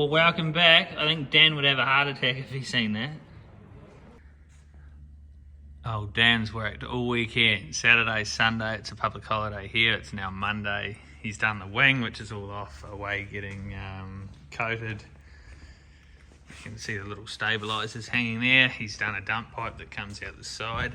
Well, welcome back. I think Dan would have a heart attack if he's seen that. Oh, Dan's worked all weekend. Saturday, Sunday, it's a public holiday here. It's now Monday. He's done the wing, which is all off away getting coated. You can see the little stabilisers hanging there. He's done a dump pipe that comes out the side.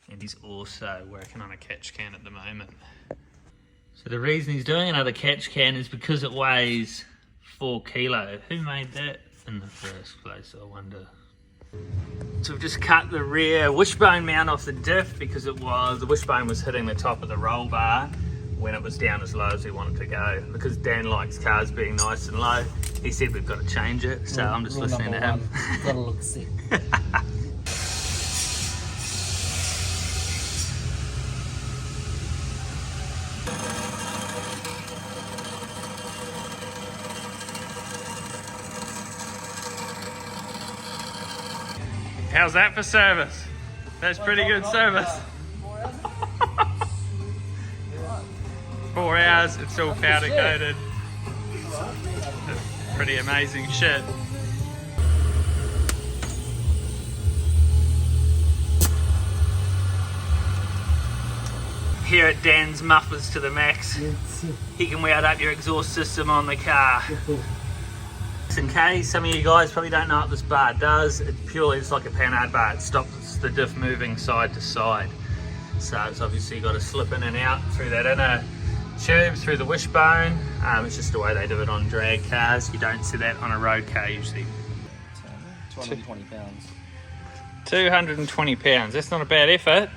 And he's also working on a catch can at the moment. So the reason he's doing another catch can is because it weighs 4 kilo. Who made that in the first place, I wonder? So we've just cut the rear wishbone mount off the diff because the wishbone was hitting the top of the roll bar when it was down as low as we wanted to go. Because Dan likes cars being nice and low, he said we've got to change it. So I'm just listening to him. Gotta look sick. How's that for service? That's pretty good service. 4 hours, it's all powder coated. It's pretty amazing shit. Here at Dan's Mufflers to the Max, he can weld up your exhaust system on the car. In case some of you guys probably don't know what this bar does, it's purely just like a panhard bar. It stops the diff moving side to side. So it's obviously got to slip in and out through that inner tube, through the wishbone. It's just the way they do it on drag cars. You don't see that on a road car usually. 220 pounds. 220 pounds, that's not a bad effort.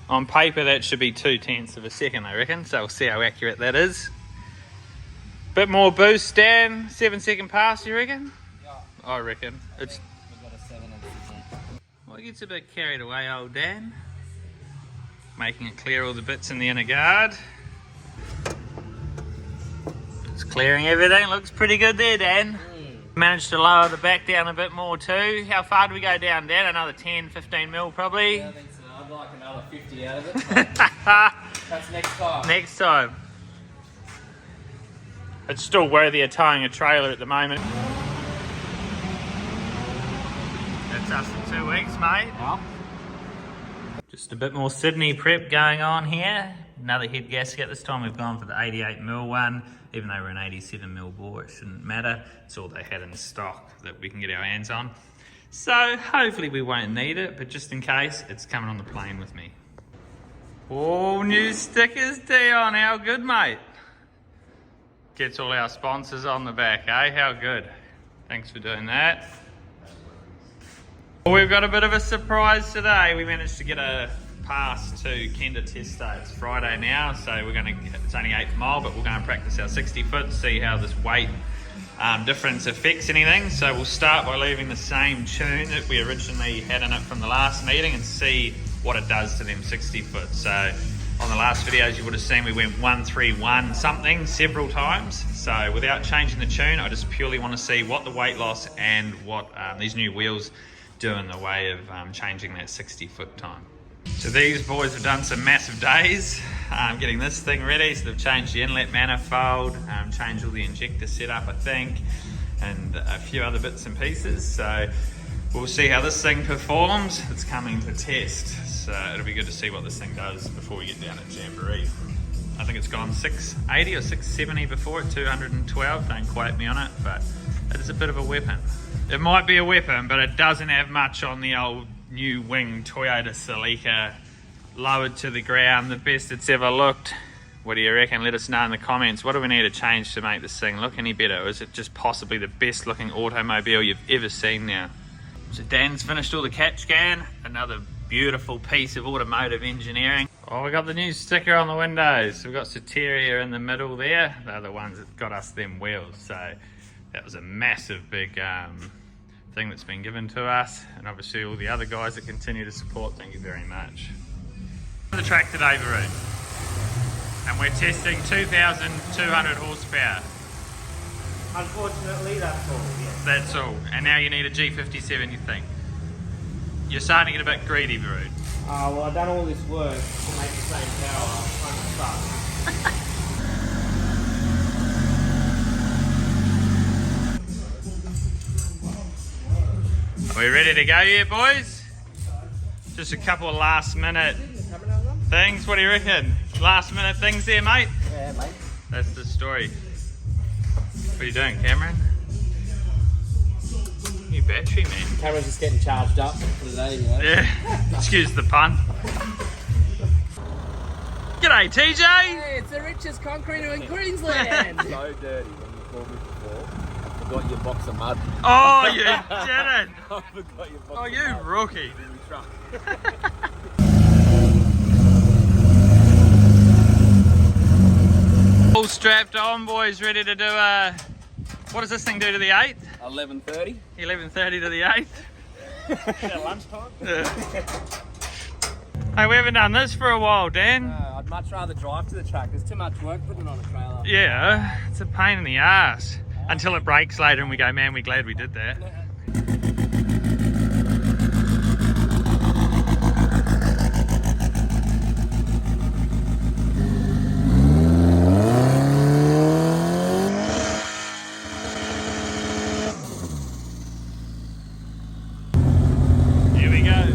On paper that should be 2/10 of a second, I reckon, so we'll see how accurate that is. Bit more boost, Dan. 7-second pass, you reckon? Yeah. I reckon. It's. We've got a 7 and a 10. Well, it gets a bit carried away, old Dan. Making it clear all the bits in the inner guard. It's clearing everything. Looks pretty good there, Dan. Managed to lower the back down a bit more too. How far do we go down, Dan? Another 10, 15 mil probably? Yeah, I think so. I'd like another 50 out of it. That's next time. Next time. It's still worthy of towing a trailer at the moment. That's us in 2 weeks, mate. Well. Just a bit more Sydney prep going on here. Another head gasket. This time we've gone for the 88mm one. Even though we're an 87mm bore, it shouldn't matter. It's all they had in stock that we can get our hands on. So hopefully we won't need it, but just in case, it's coming on the plane with me. Oh, new stickers, Dion. How good, mate? Gets all our sponsors on the back, eh? How good. Thanks for doing that. Well, we've got a bit of a surprise today. We managed to get a pass to Kenda test day. It's Friday now, so it's only 8th mile, but we're going to practice our 60 foot, see how this weight difference affects anything. So we'll start by leaving the same tune that we originally had in it from the last meeting and see what it does to them 60 foot. So on the last videos you would have seen we went 131 something several times. So without changing the tune, I just purely want to see what the weight loss and what these new wheels do in the way of changing that 60 foot time. So these boys have done some massive days getting this thing ready. So they've changed the inlet manifold, changed all the injector setup I think, and a few other bits and pieces. So we'll see how this thing performs. It's coming to test. So it'll be good to see what this thing does before we get down at Jamboree. I think it's gone 680 or 670 before at 212, don't quote me on it, but it is a bit of a weapon. It might be a weapon, but it doesn't have much on the old new wing Toyota Celica lowered to the ground, the best it's ever looked. What do you reckon? Let us know in the comments. What do we need to change to make this thing look any better? Or is it just possibly the best looking automobile you've ever seen now? So Dan's finished all the catch can, another beautiful piece of automotive engineering. Oh, we got the new sticker on the windows. We've got Soteria in the middle there. They're the ones that got us them wheels. So that was a massive big thing that's been given to us. And obviously all the other guys that continue to support, thank you very much. The track today, Varun. And we're testing 2,200 horsepower. Unfortunately, that's all, yes. That's all. And now you need a G57, you think? You're starting to get a bit greedy, Varun. Well, I've done all this work to make the same power. I'm stuck. Are we ready to go yet, boys? Just a couple of last minute things. What do you reckon? Last minute things there, mate? Yeah, mate. That's the story. What are you doing, Cameron? New battery, man. Camera's just getting charged up for the day, you know? Yeah, excuse the pun. G'day, TJ! Hey, it's the richest concreter in Queensland! So dirty when you called me before. I forgot your box of mud. Oh, you didn't! I forgot your box Oh, of you mud rookie! in the truck. All strapped on, boys, ready to do a... What does this thing do to the 8th? 11:30. 11:30 to the 8th. Is that lunchtime? Hey, we haven't done this for a while, Dan. I'd much rather drive to the track. There's too much work putting on a trailer. Yeah, it's a pain in the ass. Until it breaks later and we go, man, we're glad we did that. Here we go.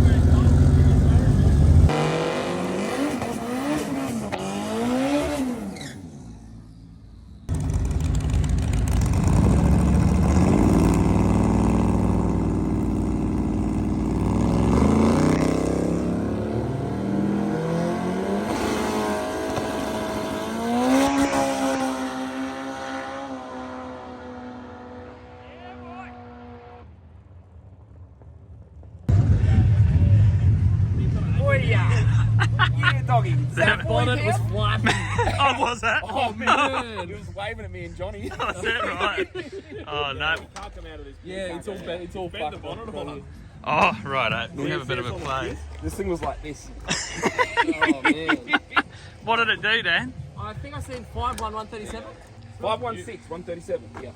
Yeah, doggy. That bonnet was flapping. Oh, was that? Oh, man. He was waving at me and Johnny. Oh, is that right? Oh, no. Can't come out of this. Yeah, it's all Bend the fucked bonnet up. on. Oh, right. We'll have a bit of a play. This thing was like this. Oh, man. What did it do, Dan? I think I seen 5'1", 137. 516, 137. Yeah.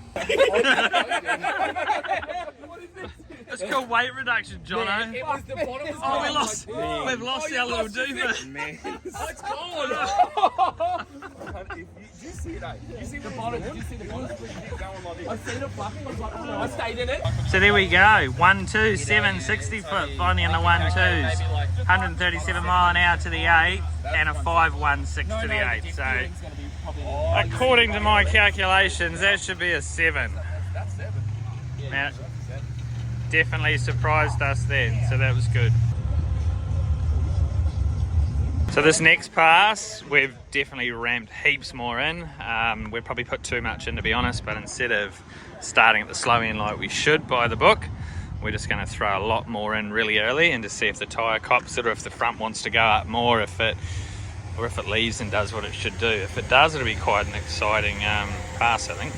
It's called weight reduction, Jono. It was the bottom was Oh, gone. we've lost our little doofus. Man. Oh, it's gone. Did you see it, eh? Did you see The bonnet, did you see the bonnet? going like I this? seen it flapping. I was like, oh, I stayed in it. So there we go. 127, 60 foot, finally in the 1.2s. 137 mile an hour to the 8 and a 5.16 to the 8. So according to my calculations, that should be a 7. That's 7. Now, definitely surprised us then, so that was good. So this next pass, we've definitely ramped heaps more in. We've probably put too much in, to be honest, but instead of starting at the slow end like we should by the book, we're just going to throw a lot more in really early and to see if the tyre cops it or if the front wants to go up more, or if it leaves and does what it should do. If it does, it'll be quite an exciting pass, I think.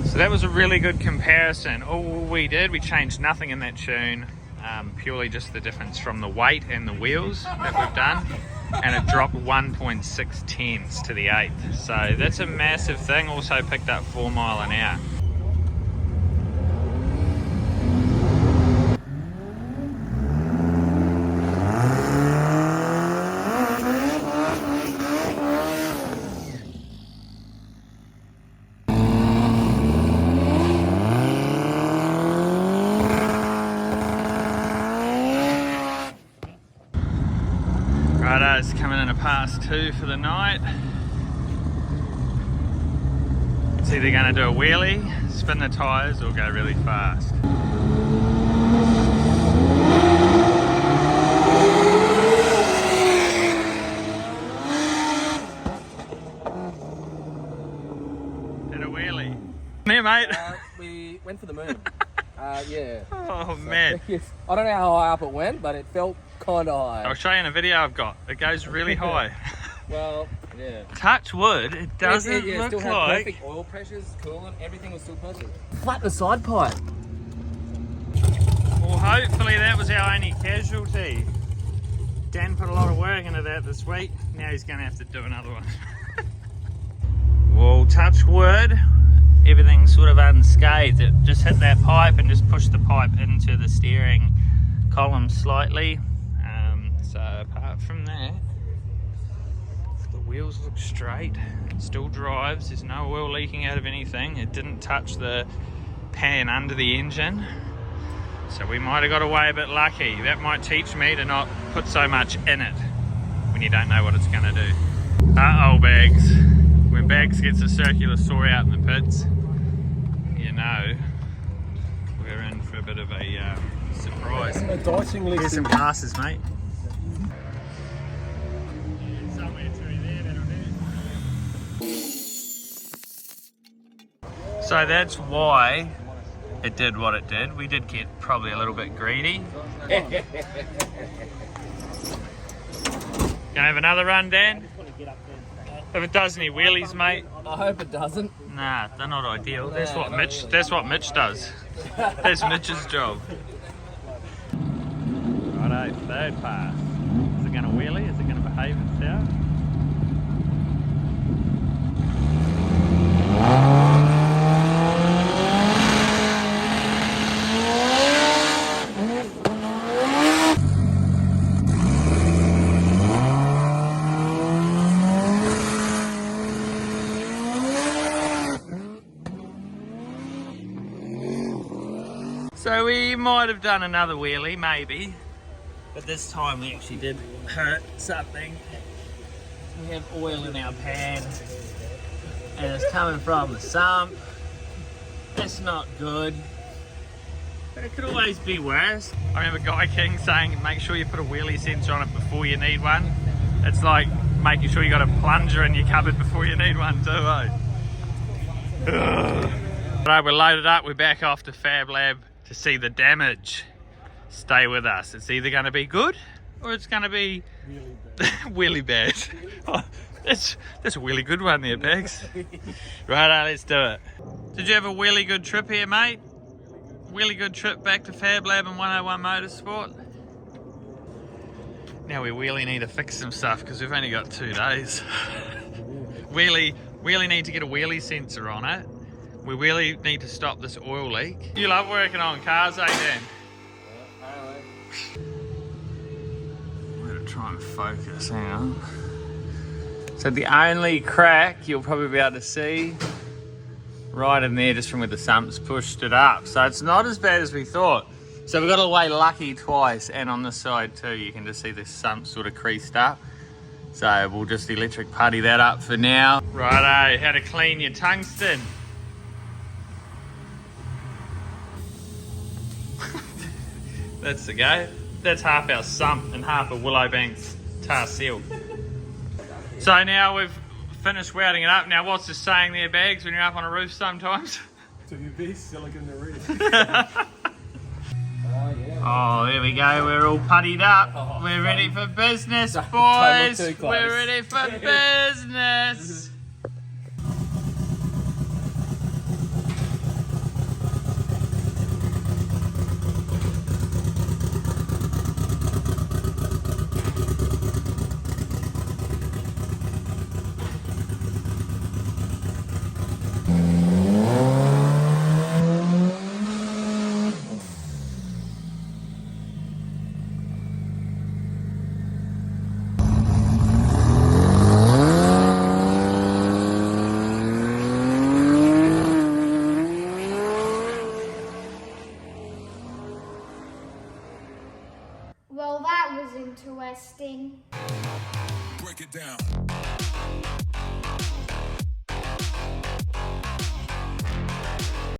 So that was a really good comparison. All we did, we changed nothing in that tune, purely just the difference from the weight and the wheels that we've done, and it dropped 1.6 tenths to the 8th. So that's a massive thing. Also picked up 4 mile an hour. Righto, it's coming in a pass 2 for the night. It's either going to do a wheelie, spin the tyres, or go really fast. Did a wheelie. There, mate. We went for the moon. Yeah. Oh, man. I don't know how high up it went, but it felt kind of high. I'll show you in a video I've got. It goes really high. Well, yeah. Touch wood, it doesn't It look still had like... perfect oil pressures, coolant, everything was still perfect. Flat the side pipe. Well, hopefully that was our only casualty. Dan put a lot of work into that this week. Now he's going to have to do another one. Well, touch wood, everything's sort of unscathed. It just hit that pipe and just pushed the pipe into the steering column slightly. So apart from that, the wheels look straight. It still drives. There's no oil leaking out of anything. It didn't touch the pan under the engine. So we might have got away a bit lucky. That might teach me to not put so much in it when you don't know what it's going to do. Uh-oh, Bags. When Bags gets a circular saw out in the pits, you know we're in for a bit of a surprise. Here's some glasses, mate. Somewhere through there, that'll do. So that's why it did what it did. We did get probably a little bit greedy. Gonna have another run, Dan? If it does any wheelies, mate. I hope it doesn't. Nah, they're not ideal. That's what Mitch does. That's Mitch's job. Righto, third pass. Is it gonna wheelie? Is it gonna behave itself? So we might have done another wheelie, maybe, but this time we actually did hurt something. We have oil in our pan, and it's coming from the sump. That's not good, but it could always be worse. I remember Guy King saying, make sure you put a wheelie sensor on it before you need one. It's like making sure you got a plunger in your cupboard before you need one too, eh? Right, we're loaded up, we're back off to Fab Lab to see the damage. Stay with us. It's either going to be good or it's going to be really bad. Oh, that's a really good one there, Bags. Righto, let's do it. Did you have a really good trip here, mate? Really good trip back to Fab Lab and 101 Motorsport? Now we really need to fix some stuff because we've only got 2 days. really need to get a wheelie sensor on it. We really need to stop this oil leak. You love working on cars, eh, Dan? I'm gonna try and focus, hang on. So the only crack you'll probably be able to see right in there, just from where the sump's pushed it up. So it's not as bad as we thought. So we got away lucky twice, and on this side too, you can just see the sump sort of creased up. So we'll just electric putty that up for now. Righto, how to clean your tungsten. That's the go. That's half our sump and half of Willowbank's tar seal. So now we've finished welding it up. Now what's the saying there, Bags, when you're up on a roof sometimes? To your best, silicon the roof. Oh, there we go. We're all puttied up. We're ready for business, boys. We're ready for business. Well, that was interesting. Break it down.